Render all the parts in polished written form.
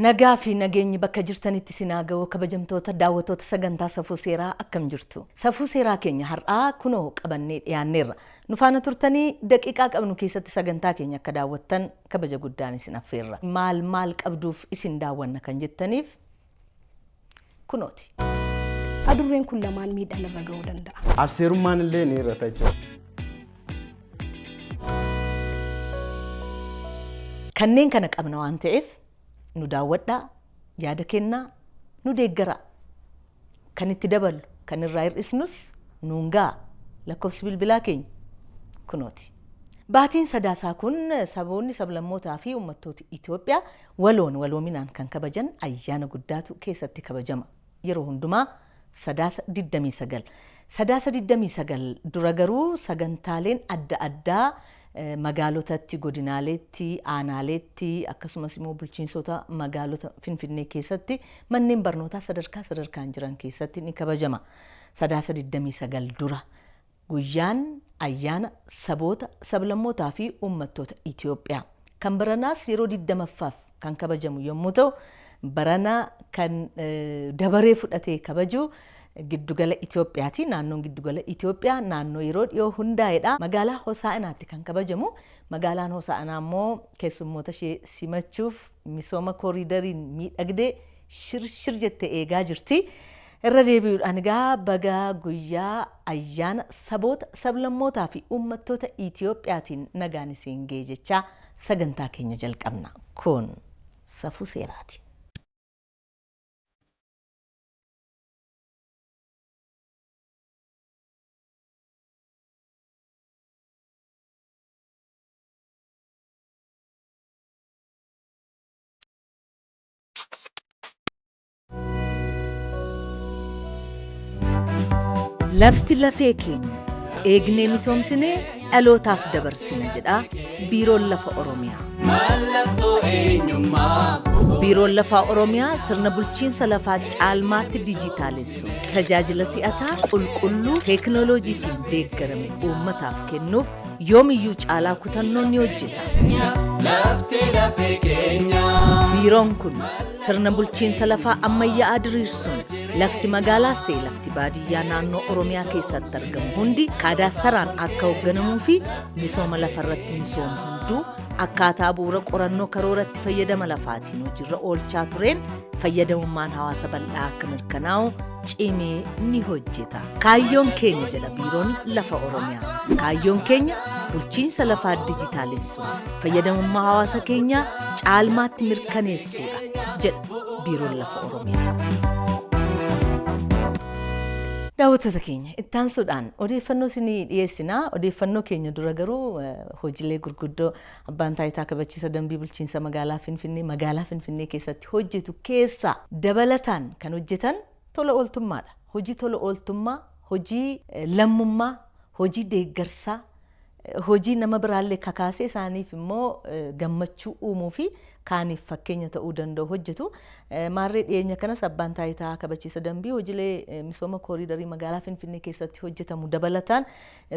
Nagaa fi nageenyi bakka jirtanitti sinaa ga'u kabajamtoota daawwattoota sagantaa safuu seeraa akkam jirtu. Safuu seeraa keenya har'aa kunoo qabannee dhiyaanneerra. Nu faana turtanii daqiiqaa qabnu keessatti sagantaa keenya akka daawwattan kabaja guddaan isin affeerra. Maal qabduuf isin daawwanna kan jettaniif kunooti. Adurreen kun lamaan miidhaan irra ga'uu danda'a. Alseerummaan illee ni irrata jechuudha. Kanneen kana qabna waan ta'eef nu daawwadhaa, yaada kennaa, nu deeggaraa. Kan itti daballu, kan irraa hir'isnus nuun ga'a. Lakkoofsi bilbilaa keenya kunooti. Baatiin sadaasaa kun saboonni sablammootaa fi uummattoota Itoophiyaa waloominaan kan kabajan ayyaana guddaatu keessatti kabajama. Yeroo hundumaa sadaasa 29. Sadaasa 29 dura garuu sagantaaleen adda addaa magaalotatti, godinaaleetti, aanaaleetti akkasumas immoo bulchiinsota magaalota Finfinnee keessatti manneen barnootaa sadarkaan jiran keessatti ni kabajama. Sadaasa 29 dura guyyaan ayyaana saboota sablammootaa fi uummattoota Itoophiyaa. Kan baranaas yeroo 20ffaaf kan kabajamu yommuu ta'u, barana kan dabaree fudhatee kabaju giddugala Itoophiyaati. Naannoon giddugala Itoophiyaa naannoo yeroo dhiyoo hundaa'edha. Magaalaa Hosaa'inaatti kan kabajamu. Magaalaan Hosaa'inaa immoo keessummoota ishee simachuuf misooma kooriidariin miidhagdee shirshir jettee eegaa jirti. Irra deebi'uudhaan egaa baga guyyaa ayyaana saboota sablammootaa fi uummattoota Itoophiyaatiin nagaan isin ga'e jechaa sagantaa keenya jalqabna. Kun safuu seeraati. Lafti lafee keenya eegnee misoomsinee dhalootaaf dabarsina jedha Biiroon Lafa Oromiyaa. Biiroon Lafaa Oromiyaa sirna bulchiinsa lafaa caalmaatti dijitaalessu tajaajila si'ataa qulqulluu teekinooloojiitiin deeggarame uummataaf kennuuf yoomiyyuu caalaa kutannoon ni hojjeta. Biiroon kun sirna bulchiinsa lafaa ammayyaa'aa diriirsuun lafti magaalaas ta'e lafti baadiyyaa naannoo Oromiyaa keessatti argamu hundi kaadaastaraan akka hoogganamuu fi misooma lafarratti misoomu hunduu akkaataa bu'uura qorannoo karooratti fayyadama lafaatiin hojiirra oolchaa tureen fayyadamummaan hawaasa bal'aa akka mirkanaa'u cimee ni hojjeta. Kaayyoon keenya jedha Biiroon Lafa Oromiyaa. Kaayyoon keenya bulchiinsa lafaa dijitaalessuun fayyadamummaa hawaasa keenyaa caalmaatti mirkaneessuudha jedha Biiroon Lafa Oromiyaa. Daawwattoota keenya itti aansuudhaan odeeffannoo isinii dhiyeessinaa. Odeeffannoo keenya dura garuu hojiilee gurguddoo abbaan taayitaa kabachiisa dambii bulchiinsa magaalaa Finfinnee keessatti hojjetu keessaa dabalataan kan hojjetan tola ooltummaadha. Hojii tola ooltummaa, hojii lammummaa, hojii deeggarsaa, hojii nama biraallee kakaasee isaaniif immoo gammachuu uumuu fi kaaniif fakkeenya ta'uu danda'u hojjetu. Maarree dhiyeenya kanas abbaan taayitaa kabachiisa dambii hojiilee misooma kooriidarii magaalaa Finfinnee keessatti hojjetamu dabalataan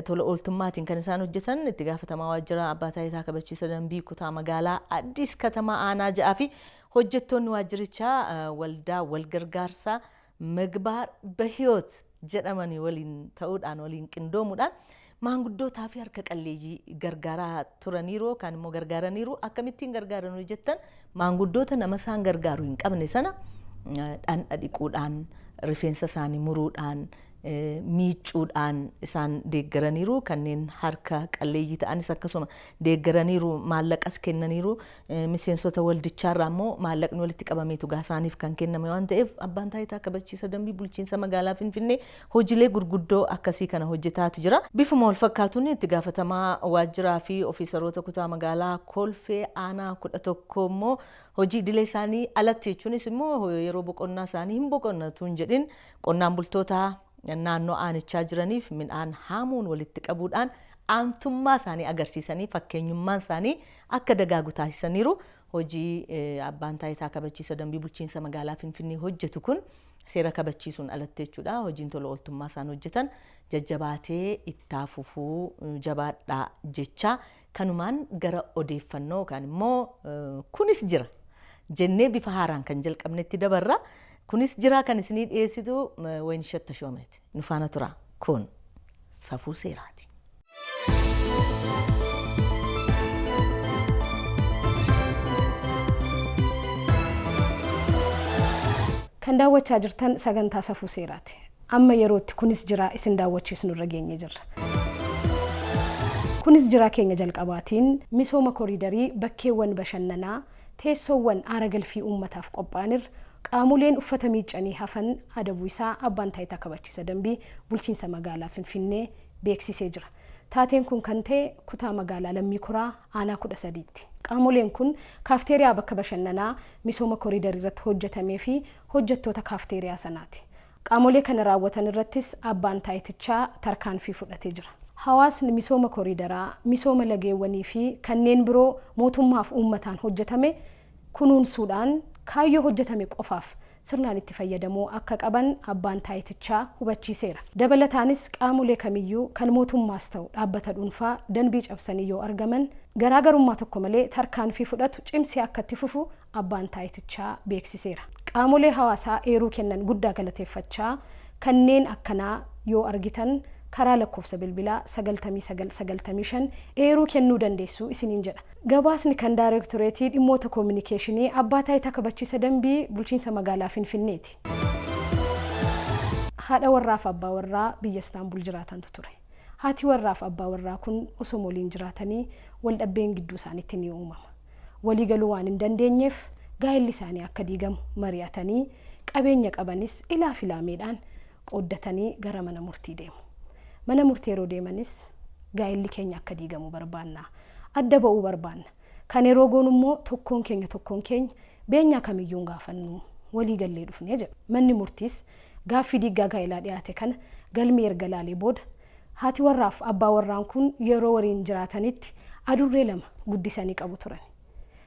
tola ooltummaatiin kan isaan hojjetan itti gaafatamaa waajjira abbaa taayitaa kabachiisa dambii kutaa magaalaa Addis Katamaa Aanaa ja'aa fi hojjettoonni waajjirichaa waldaa walgargaarsaa Magbaar Bahiyoot jedhamanii waliin ta'uudhaan waliin qindoomuudhaan maanguddootaa fi harka qalleeyyii gargaaraa turaniiru kan immoo gargaaraniiru. Akkamittiin gargaaranuu jettan maanguddoota nama isaan gargaaruu hin qabne sana dhandha dhiquudhaan, rifeensa isaanii muruudhaan, miicuudhaan isaan deeggaraniiru. Kanneen harka qalleeyyii ta'anis akkasuma deeggaraniiru, maallaqas kennaniiru. Miseensota waldichaarraa immoo maallaqni walitti qabameetu gaasaaniif kan kenname waan ta'eef abbaan taayitaa kabachiisa dambii bulchiinsa magaalaa Finfinnee hojiilee gurguddoo akkasii kana hojjetaatu jira. Bifuma wal fakkaatuun itti gaafatamaa waajjiraa fi ofiisaroota kutaa magaalaa Kolfee Aanaa 11 immoo hojii idilee isaanii alatti jechuunis immoo yeroo boqonnaa isaanii hin boqonnatu hin jedhin qonnaan bultoota naannoo aanichaa jiraniif midhaan haamuun walitti qabuudhaan aantummaa isaanii agarsiisanii fakkeenyummaan isaanii akka dagaagu taasisaniiru. Hojii abbaan taayitaa kabachiisa dambii bulchiinsa magaalaa Finfinnee hojjetu kun seera kabachiisuun alatti jechuudha. Hojiin tola ooltummaa isaan hojjetan jajjabaatee itti fufuu jabaadhaa jecha kanumaan gara odeeffannoo kan immoo kunis jira jennee bifa haaraan kan jalqabnetti dabarra. Kunis jira kan isinii dhiyeessitu Wayinishet Tashoomeeti. Nu faana tura. Kun safuu seeraati. Kan daawwachaa jirtan sagantaa safuu seeraati. Amma yerootti kunis jira isin daawwachiisnu irra geenye jirra. Kunis jira keenya jalqabaatiin misooma koriidarii bakkeewwan bashannanaa teessoowwan aara galfii uummataaf qophaa'anirra qaamoleen uffata miiccanii hafan adabuu isaa abbaan taayitaa kabachiisa dambii bulchiinsa magaalaa Finfinnee beeksisee jira. Taateen kun kan ta'e kutaa magaalaa Lammii Kuraa aanaa 13tti. Qaamoleen kun kaafteeriyaa bakka bashannanaa misooma koriidarii irratti hojjetamee fi hojjettoota kaafteeriyaa sanaati. Qaamolee kana raawwatan irrattis abbaan taayitichaa tarkaanfii fudhatee jira. Hawaasni misooma koriidaraa, misooma lageewwanii fi kanneen biroo mootummaaf uummataan hojjetame kunuunsuudhaan kaayyoo hojjetame qofaaf sirnaan itti fayyadamoo akka qaban abbaan taayitichaa hubachiiseera. Dabalataanis qaamolee kamiyyuu kan mootummaas ta'u dhaabbata dhuunfaa danbii cabsanii yoo argaman garaagarummaa tokko malee tarkaanfii fudhatu cimsee akka itti fufu abbaan taayitichaa beeksiseera. Qaamolee hawaasaa eeruu kennan guddaa galateeffachaa kanneen akkanaa yoo argitan karaa lakkoofsa bilbilaa 9995 eeruu kennuu dandeessu isiniin jedha. Gabaasni kan daayirektoreetii dhimmoota koominikeeshinii abbaa taayitaa kabachiisa dambii bulchiinsa magaalaa Finfinneeti. Haadha warraaf abbaa warraa biyya Istaanbul jiraatantu ture. Haati warraaf abbaa warraa kun osoo waliin jiraatanii wal dhabbeen gidduu isaaniitti ni uumama. Walii galuu waan hin dandeenyeef gaa'elli isaanii akka diigamu mari'atanii qabeenya qabanis ilaaf ilaameedhaan qooddatanii gara mana murtii deemu. Mana murtii yeroo deemanis gaa'elli keenya akka diigamu barbaanna. Adda ba'uu barbaanna. Kan yeroo goonummoo tokkoon keenya beenyaa kamiyyuun gaafannu walii gallee dhufnee jedha. Manni murtiis gaaffii diigaa gaa'elaa dhiyaate kana galmee erga laalee booda haati warraaf abbaa warraan kun yeroo waliin jiraatanitti adurree 2 guddisanii qabu turan.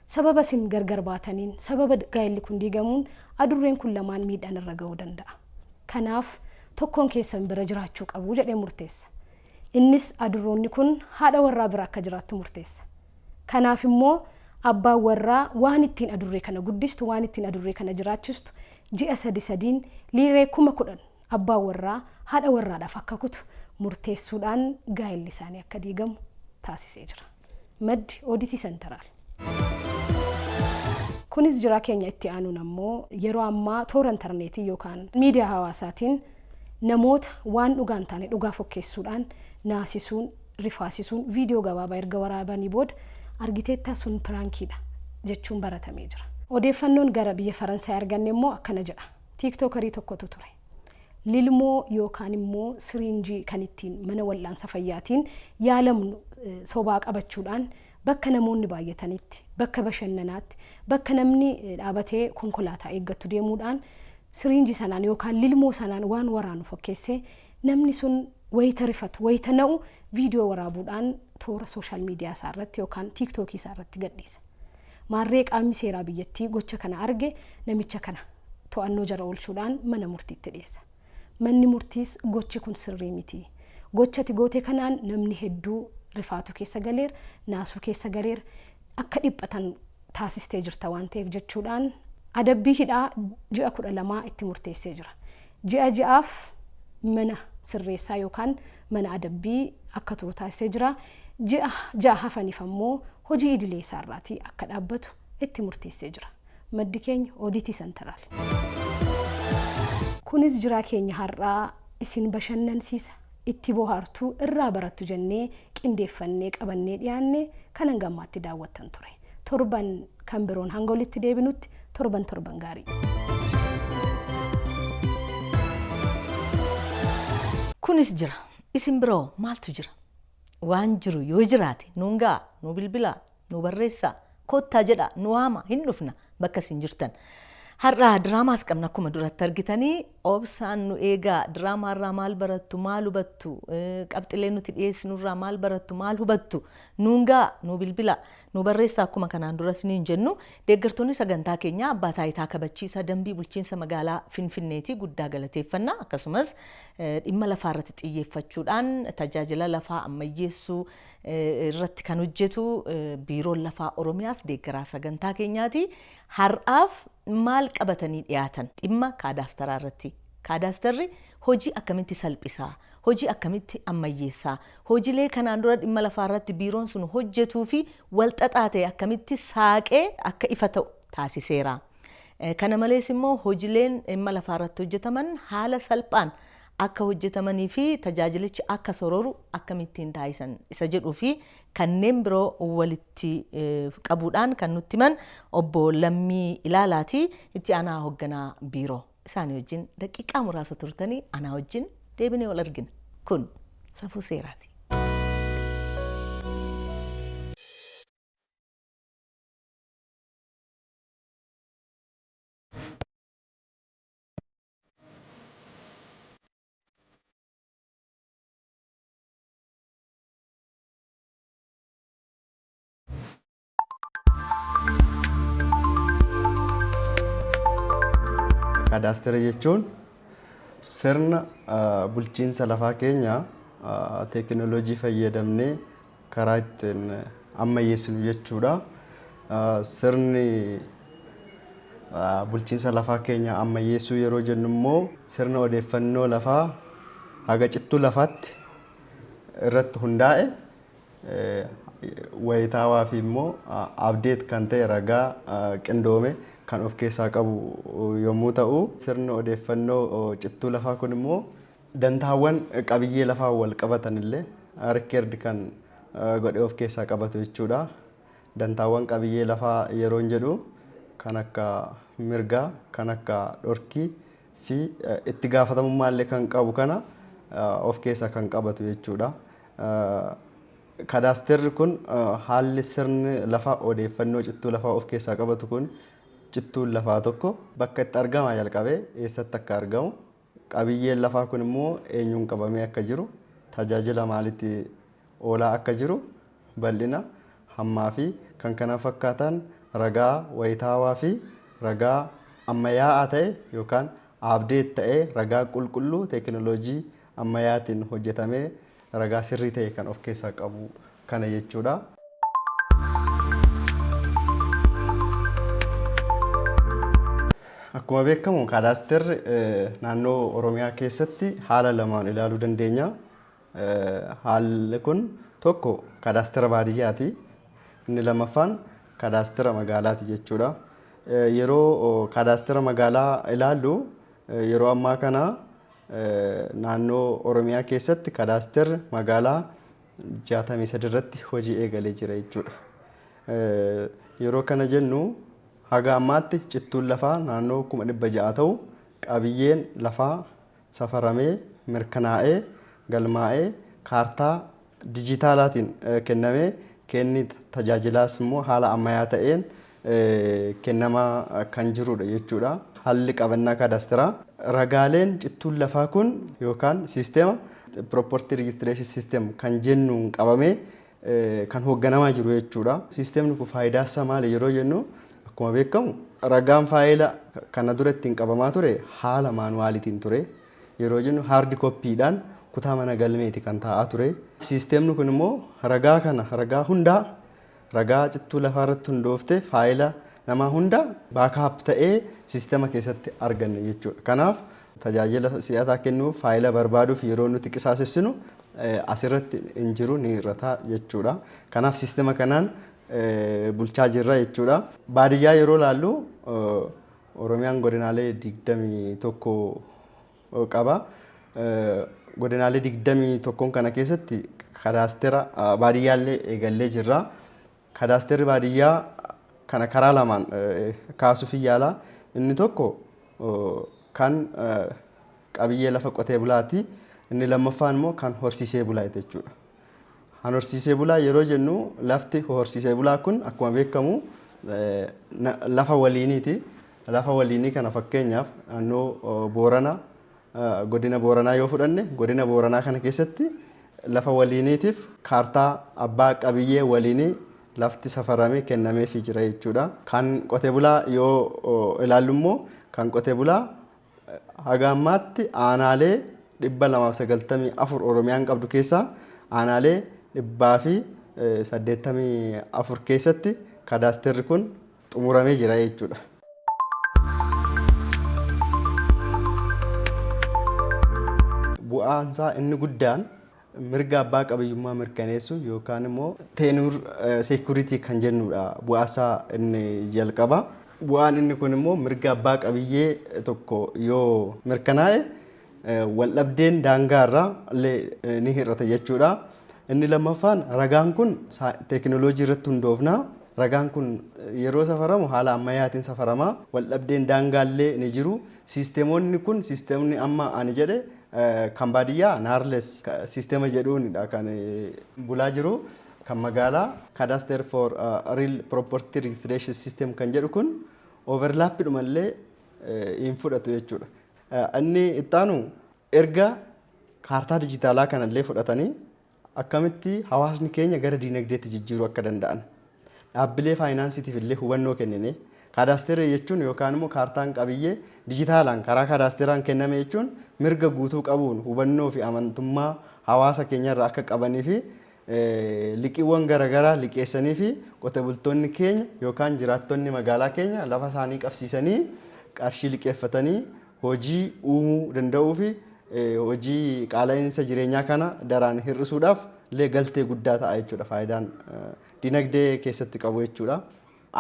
Sababa isin gargar baataniin sababa gaa'elli kun diigamuun adurreen kun lamaan miidhaan irra ga'uu danda'a. Kanaaf tokkoon keessan bira jiraachuu qabu jedhee murteessa. Innis adurroonni kun haadha warraa bira akka jiraattu murteessa. Kanaaf immoo abbaan warraa waan ittiin adurree kana guddistu waan ittiin adurree kana jiraachistu ji'a 3 liiree 10,000 abbaan warraa haadha warraadhaaf akka kutu murteessuudhaan gaa'elli isaanii akka diigamu taasisee jira. Maddi Ooditii Sentaraal. Kunis jira keenya itti aanuun ammoo yeroo ammaa toora intarneetii yookaan miidiyaa hawaasaatiin namoota waan dhugaan taane dhugaa fokkeessuudhaan naasisuun, rifaasisuun viidiyoo gabaabaa erga waraabanii booda argiteettaa sun piraankiidha jechuun baratamee jira. Odeeffannoon gara biyya Faransaay arganne immoo akkana jedha. Tiiktookarii tokkotu ture. Lilmoo yookaan immoo siriinjii kan ittiin mana wal'aansa fayyaatiin yaalamnu sobaa qabachuudhaan bakka namoonni baay'atanitti, bakka bashannanaatti, bakka namni dhaabatee konkolaataa eeggatu deemuudhaan siriinjii sanaan yookaan lilmoo sanaan waan waraanu fakkeessee namni sun wayita rifatu, wayita na'u viidiyoo waraabuudhaan toora sooshaal miidiyaa isaa irratti yookaan tiiktookii isaa irratti gadhiisa. Maarree qaamni seeraa biyyattii gocha kana arge namicha kana to'annoo jala oolchuudhaan mana murtiitti dhiyeessa. Manni murtiis gochi kun sirrii miti. Gochati goote kanaan namni hedduu rifaatu keessa galeera, naasuu keessa galeera, akka dhiphatan taasistee jirta waan ta'eef jechuudhaan adabbii hidhaa ji'a 12 itti murteessee jira. Ji'aaf mana sirreessaa yookaan mana adabbii akka turu taasisee jira. Ji'a hafaniif ammoo hojii idilee isaarraatii akka dhaabbatu itti murteessee jira. Maddi keenya Ooditii Sentaraal. Kunis jira keenya har'aa isin bashannansiisa. Itti bohaartuu irraa barattu jennee qindeeffannee qabannee dhiyaanne kanan gammaatti daawwattan ture. Torban kan biroon hanga walitti deebinutti torban gaarii. Kunis jira. Isin biroo maaltu jira? Waan jiru yoo jiraate nuun ga'a, nu bilbilaa, nu barreessaa, kottaa jedha, nu waama, hin dhufna bakka isin jirtan. Har'aa diraamaas qabna akkuma duratti argitanii obsaan nu eegaa diraamaarraa maal barattu maal hubattu qabxilee nuti dhiyeessinurraa maal barattu maal hubattu nuungaa nu bilbila nu barreessaa akkuma kanaan duras niin jennu deeggartoonni sagantaa keenya abbaa taayitaa kabachiisa dambii bulchiinsa magaalaa Finfinneetii guddaa galateeffannaa akkasumas dhimma lafaa irratti xiyyeeffachuudhaan tajaajila lafaa ammayyeessuu irratti kan hojjetu biiroon lafaa Oromiyaas deeggaraa sagantaa keenyaati har'aaf maal qabatanii dhiyaatan dhimma kaadaastaraa irratti kaadaastarri hojii akkamitti salphisaa hojii akkamitti ammayyeessaa hojiilee kanaan dura dhimma lafaa irratti biiroon sun hojjetuu fi walxaxaa ta'e akkamitti saaqee akka ifa ta'u taasiseera kana malees immoo hojiileen dhimma lafaa irratti hojjetaman haala salphaan akka hojjetamanii fi tajaajilichi akka sororu akkamittiin taasisan isa jedhuu fi kanneen biroo walitti qabuudhaan kan nutti himan obbo Lammii Ilaalaati itti aanaa hoogganaa biiroo isaanii wajjin daqiiqaa muraasa turtanii anaa wajjin deebinee wal argina kun safuu seeraati. Kaadaastara jechuun sirna bulchiinsa lafaa keenya teekinooloojii fayyadamnee karaa ittiin ammayyeessinu jechuudha. Sirni bulchiinsa lafaa keenya ammayyeessuu yeroo jennu immoo sirna odeeffannoo lafaa haga cittuu lafaatti irratti hundaa'e wayitaawaa fi immoo abdeet kan ta'e ragaa qindoome kan of keessaa qabu yommuu ta'u sirni odeeffannoo cittuu lafaa kun immoo dantaawwan qabiyyee lafaa wal qabatan illee rikeerdi kan godhee of keessaa qabatu jechuudha. Dantaawwan qabiyyee lafaa yeroon jedhu kan akka mirgaa kan akka dhorkii fi itti gaafatamummaa illee kan qabu kana of keessaa kan qabatu jechuudha. Kaadaastarri kun haalli sirni lafaa odeeffannoo cittuu lafaa of keessaa qabatu kun cittuun lafaa tokko bakka itti argama jalqabee eessatti akka argamu qabiyyeen lafaa kun immoo eenyuun qabamee akka jiru tajaajila maalitti oolaa akka jiru bal'ina hammaa fi kan kana fakkaatan ragaa wayitaawaa fi ragaa ammayyaa'aa ta'e yookaan abdeet ta'e ragaa qulqulluu teekinooloojii ammayyaatiin hojjetamee ragaa sirrii ta'e kan of keessaa qabu kana jechuudha. Akkuma beekamu kaadaastarri naannoo Oromiyaa keessatti haala lamaan ilaaluu dandeenya. Haalli kun tokko kaadaastara baadiyyaati. Inni lamaffaan kaadaastara magaalaati jechuudha. Yeroo kaadaastara magaalaa ilaallu yeroo ammaa kana naannoo Oromiyaa keessatti kaadaastarri magaalaa 63 irratti hojii eegalee jira jechuudha. Yeroo kana jennu haga ammaatti cittuun lafaa naannoo 600 ta'u qabiyyeen lafaa safaramee mirkanaa'ee galmaa'ee kaartaa dijitaalaatiin kennamee kenni tajaajilaas immoo haala ammayyaa ta'een kennamaa kan jirudha jechuudha. Haalli qabannaa kaadaastaraa ragaaleen cittuun lafaa kun yookaan sisteema property registration system kan jennuun qabamee kan hoogganamaa jiru jechuudha. Sisteemni kun faayidaa isaa maali yeroo jennu akkuma beekamu ragaan faayila kana dura ittiin qabamaa ture haala maanuwaalitiin ture yeroo jennu haardi koppiidhaan kutaa mana galmeeti kan taa'aa ture. Sisteemni kun immoo ragaa kana ragaa hundaa ragaa cittuu lafaa irratti hundooftee faayila namaa hunda baakaap ta'ee sisteema keessatti arganne jechuudha. Kanaaf tajaajila si'ataa kennuuf faayila barbaaduuf yeroo nuti qisaasessinu asirratti hin jiru ni irrataa jechuudha. Kanaaf sisteema kanaan bulchaa jirra jechuudha. Baadiyyaa yeroo laallu Oromiyaan godinaalee 21 qaba. Godinaalee 21 kana keessatti kaadaastara baadiyyaallee eegallee jirra. Kaadaastarri baadiyyaa kana karaa lamaan kaasuuf yaala. Inni tokko kan qabiyyee lafa qotee bulaati. Inni lammaffaan immoo kan horsiisee bulaa jechuudha. Kan horsiisee bulaa yeroo jennu lafti horsiisee bulaa kun akkuma beekamu lafa waliiniiti. Lafa waliinii kana fakkeenyaaf naannoo Boorana, godina Booranaa yoo fudhanne godina Booranaa kana keessatti lafa waliiniitiif kaartaa abbaa qabiyyee waliinii lafti safaramee kennameefii jira jechuudha. Kan qotee bulaa yoo ilaallu immoo kan qotee bulaa haga ammaatti aanaalee 294 Oromiyaan qabdu keessaa aanaalee 184 keessatti kadaasterri kun xumuramee jira jechuudha. Bu'aan isaa inni guddaan mirga abbaa qabiyyummaa mirkaneessu yookaan immoo teenuur seekuritii kan jennudha. Bu'aa isaa inni jalqaba. Bu'aan inni kun immoo mirga abbaa qabiyyee tokko yoo mirkanaa'e waldhabdeen daangaarraa illee ni hir'ata jechuudha. Inni lammaffaan ragaan kun teekinooloojii irratti hundoofna. Ragaan kun yeroo safaramu haala ammayyaatiin safarama. Waldhabdeen daangaallee ni jiru. Siisteemonni kun siisteemni amma ani jedhe kan baadiyyaa naarles siisteema jedhuunidha kan bulaa jiru. Kan magaalaa cadastre for real property registration system kan jedhu kun overlappidhumallee hin fudhatu jechuudha. Inni ittaanu erga kaartaa dijitaalaa kanallee fudhatanii akkamitti hawaasni keenya gara diinagdeetti jijjiiruu akka danda'an dhaabbilee faayinaansiitiif illee hubannoo kennine. Kadaasterii jechuun yookaan immoo kaartaan qabiyyee dijitaalaan karaa kadaasteraan kenname jechuun mirga guutuu qabuun hubannoo fi amantummaa hawaasa keenyarraa akka qabanii fi liqiiwwan garaagaraa liqeessanii fi qotee bultoonni keenya yookaan jiraattonni magaalaa keenya lafa isaanii qabsiisanii qarshii liqeeffatanii hojii uumuu danda'uu fi hojii qaala'insa jireenyaa kana daraan hir'isuudhaaf illee galtee guddaa ta'a jechuudha. Faayidaan dinagdee keessatti qabu jechuudha.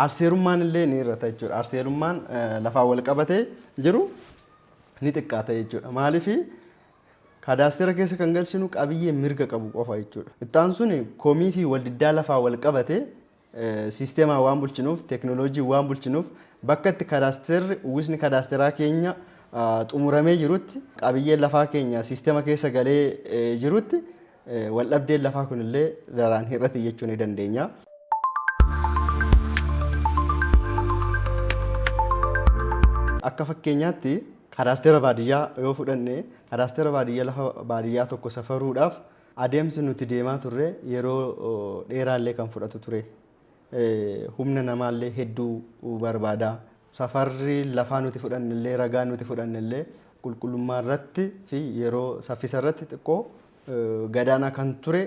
Arseerummaan illee ni hir'ata jechuudha. Arseerummaan lafaa wal qabatee jiru ni xiqqaata jechuudha. Maaliif kadaastera keessa kan galchinu qabiyyee mirga qabu qofa jechuudha. Ittaan sun komii fi waldiddaa lafaa wal qabatee siisteemaa waan bulchinuuf teekinooloojii waan bulchinuuf bakka itti kadaasterri uwwisni kadaasteraa keenya xumuramee jirutti qabiyyeen lafaa keenya siisteema keessa galee jirutti waldhabdeen lafaa kunillee daraan hir'ate jechuu ni dandeenya. Akka fakkeenyaatti kadaastera baadiyyaa yoo fudhanne kadaastera baadiyyaa lafa baadiyyaa tokko safaruudhaaf adeemsi nuti deemaa turre yeroo dheeraallee kan fudhatu ture. Humna namaallee hedduu barbaada. Safarri lafaa nuti fudhannellee ragaa nuti fudhannellee qulqullummaa irratti fi yeroo saffisa irratti xiqqoo gadaanaa kan ture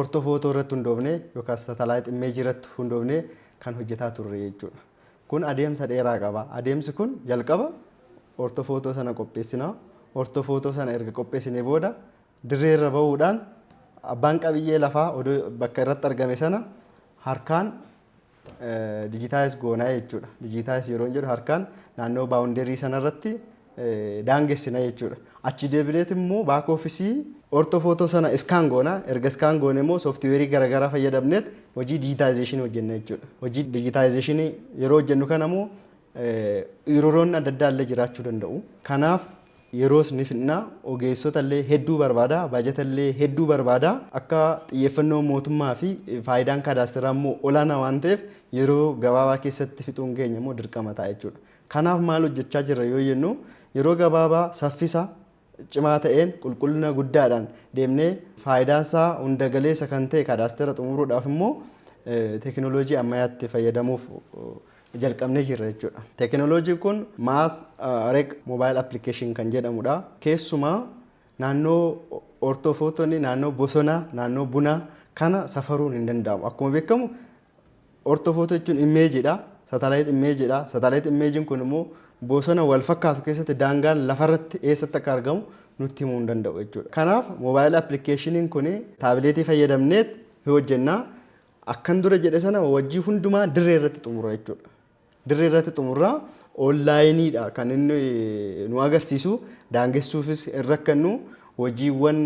ortofootoo irratti hundoofne yookaan satalaayit imeejii irratti hundoofne kan hojjetaa turre jechuudha. Kun adeemsa dheeraa qaba. Adeemsi kun jalqaba ortofootoo sana qopheessinaa. Ortofootoo sana erga qopheessinee booda dirree irra bahuudhaan abbaan qabiyyee lafaa bakka irratti argame sana harkaan dijitaayis goonaa jechuudha. Dijitaayis yeroo jedhu harkaan naannoo baawunderii sanarratti daangessina jechuudha. Achi deebineet immoo baak oofisii ortofootoo sana iskaan goonaa. Erga iskaan goone immoo sooftiweerii garaagaraa fayyadamneet hojii dijitaayizeeshinii hojjenna jechuudha. Hojii dijitaayizeeshinii yeroo hojjennu kana immoo yeroroonni adda addaa illee jiraachuu danda'u. Kanaaf yeroos ni fidnaa ogeessota illee hedduu barbaada, baajata illee hedduu barbaada. Akka xiyyeeffannoo mootummaa fi faayidaan kadaasteraa immoo olaanaa waan ta'eef yeroo gabaabaa keessatti fixuun keenya immoo dirqama ta'a jechuudha. Kanaaf maal hojjechaa jirra yoo jennu yeroo gabaabaa saffisa cimaa ta'een qulqullina guddaadhaan deemnee faayidaan isaa hunda galeessa kan ta'e kadaastera xumuruudhaaf immoo teekinooloojii ammayyaatti fayyadamuuf jalqabnee jirra jechuudha. Teekinooloojiin kun maas reg moobaayil appilikeeshin kan jedhamudha. Keessumaa naannoo ortofootonni naannoo bosonaa naannoo bunaa kana safaruun hin danda'amu. Akkuma beekamu ortofootoo jechuun imeejiidha. Satalaayit imeejiidha. Satalaayit imeejiin kun immoo bosona wal fakkaatu keessatti daangaan lafarratti eessatti akka argamu nutti himuu hin danda'u jechuudha. Kanaaf moobaayil appilikeeshiniin kun taabileetii fayyadamneet hojjennaa. Akkan dura jedhe sana wajjii hundumaa dirree irratti xumura jechuudha. Dirree irratti xumurraa onlaayiniidha kan inni nu agarsiisu daangessuufis hin rakkannu hojiiwwan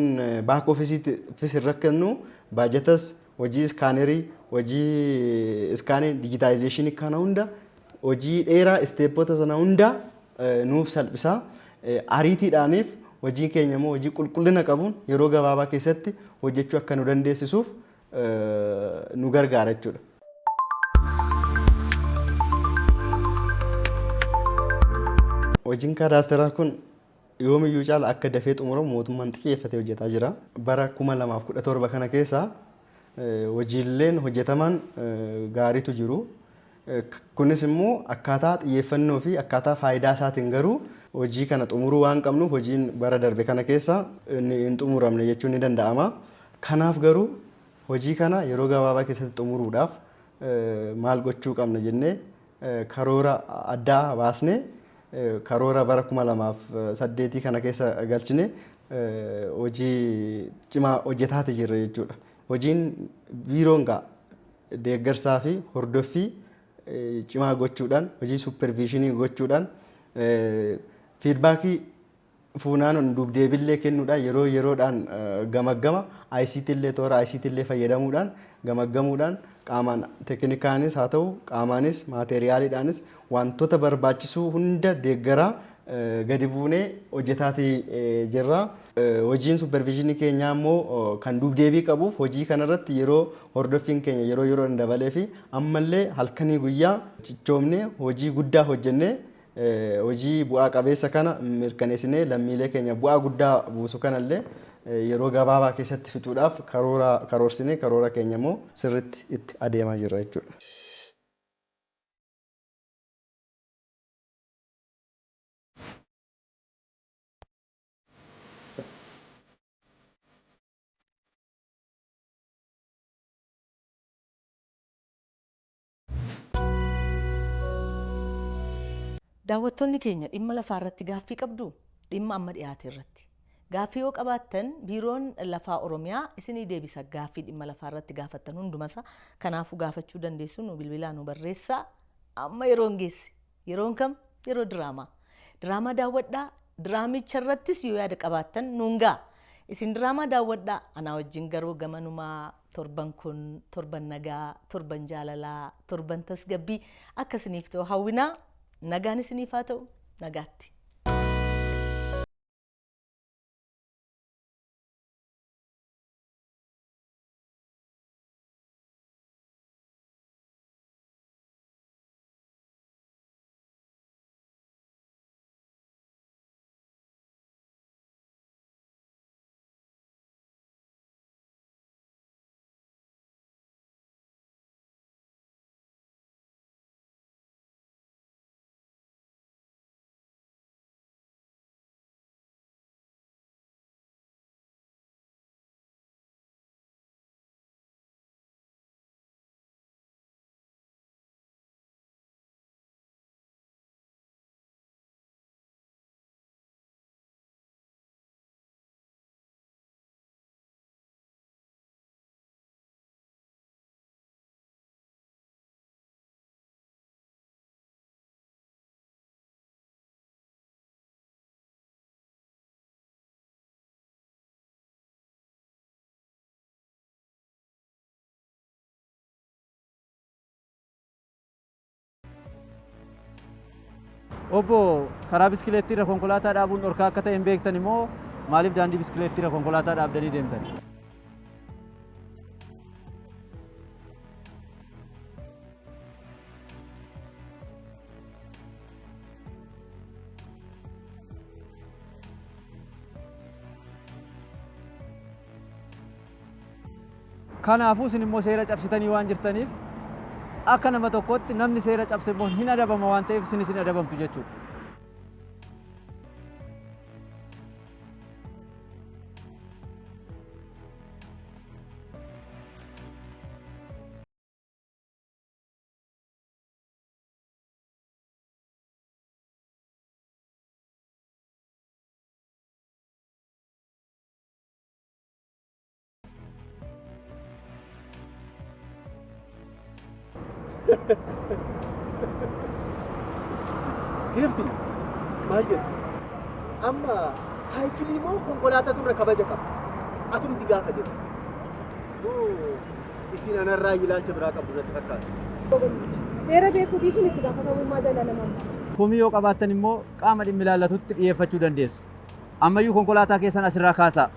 baak oofisiifis hin rakkannu baajatas hojii iskaanerii hojii iskaanii dijitaayizeeshinii kana hunda hojii dheeraa isteeppota sana hunda nuuf salphisaa ariitiidhaaniif hojii keenya immoo hojii qulqullina qabuun yeroo gabaabaa keessatti hojjechuu akka nu dandeessisuuf nu gargaara jechuudha. Hojiin kadaasteraa kun yoomiyyuu caala akka dafee xumuramu mootummaan xiyyeeffatee hojjetaa jira. Bara 2017 kana keessa hojiileen hojjetaman gaariitu jiru. Kunis immoo akkaataa xiyyeeffannoo fi akkaataa faayidaa isaatiin garuu hojii kana xumuruu waan qabnuuf hojiin bara darbe kana keessa hin xumuramne jechuun ni danda'ama. Kanaaf garuu hojii kana yeroo gabaabaa keessatti xumuruudhaaf maal gochuu qabna jennee karoora addaa baasnee karoora bara 2008 kana keessa galchine hojii cimaa hojjetaa jirra jechuudha. Hojiin biiroon deeggarsaa fi hordoffii cimaa gochuudhaan hojii supervisionii gochuudhaan feedbackii fuunaan dubdeebillee kennuudhaan yeroo yeroodhaan gamaggama ICT illee toora ICT illee fayyadamuudhaan gamaggamuudhaan qaamaan teeknikaanis haa ta'u qaamaanis maateriyaaliidhaanis wantoota barbaachisuu hunda deeggaraa gadi buunee hojjetaatii jirra. Hojiin supervisionii keenyaa immoo kan dubdeebii qabuuf hojii kanarratti yeroo hordoffiin keenya yeroo yeroon dabalee fi ammallee halkanii guyyaa cichoomnee hojii guddaa hojjennee hojii bu'aa qabeessa kana mirkaneessinee lammiilee keenya bu'aa guddaa buusu kanallee yeroo gabaabaa keessatti fixuudhaaf karoorsinee karoora keenya immoo sirriitti itti adeemaa jirra jechuudha. Daawwattoonni keenya dhimma lafaa irratti gaaffii qabdu dhimma amma dhiyaate irratti. Gaaffii yoo qabaattan biiroon lafaa Oromiyaa isinii deebisa gaaffii dhimma lafaa irratti gaafattan hundumasa. Kanaafuu gaafachuu dandeessu nu bilbilaan nu barreessaa. Amma yeroon geesse. Yeroon kam? Yeroo diraamaa. Diraamaa daawwadhaa. Diraamicha irrattis yoo yaada qabaattan nuun gaa. Isin diraamaa daawwadhaa. Anaa wajjin garuu gamanumaa torban kun, torban nagaa, torban jaalalaa, torban tasgabbii akkasiniif ta'u hawwinaa. Nagaan isiniif haa ta'u, nagaatti. Obbo karaa biskileettiirra konkolaataa dhaabuun dhorkaa akka ta'e hin beektan immoo maaliif daandii biskileettiirra konkolaataa dhaabdanii deemtan? Kanaafuu isin immoo seera cabsitanii waan jirtaniif akka nama tokkotti namni seera cabse immoo hin adabama waan ta'eef isinis hin adabamtu jechuudha. Gifti maal jedhu amma saayikilii moo konkolaataa turre kabaja qaba atumti gaafa jedhu isin anarraa ilaalcha biraa qabdu natti fakkaata. Seera beekuu dhiisuu itti gaafatamummaa jala namaa. Komii yoo qabaattan immoo qaama dhimmi ilaallatutti dhiyeeffachuu dandeessu. Ammayyuu konkolaataa keessan asirraa kaasaa.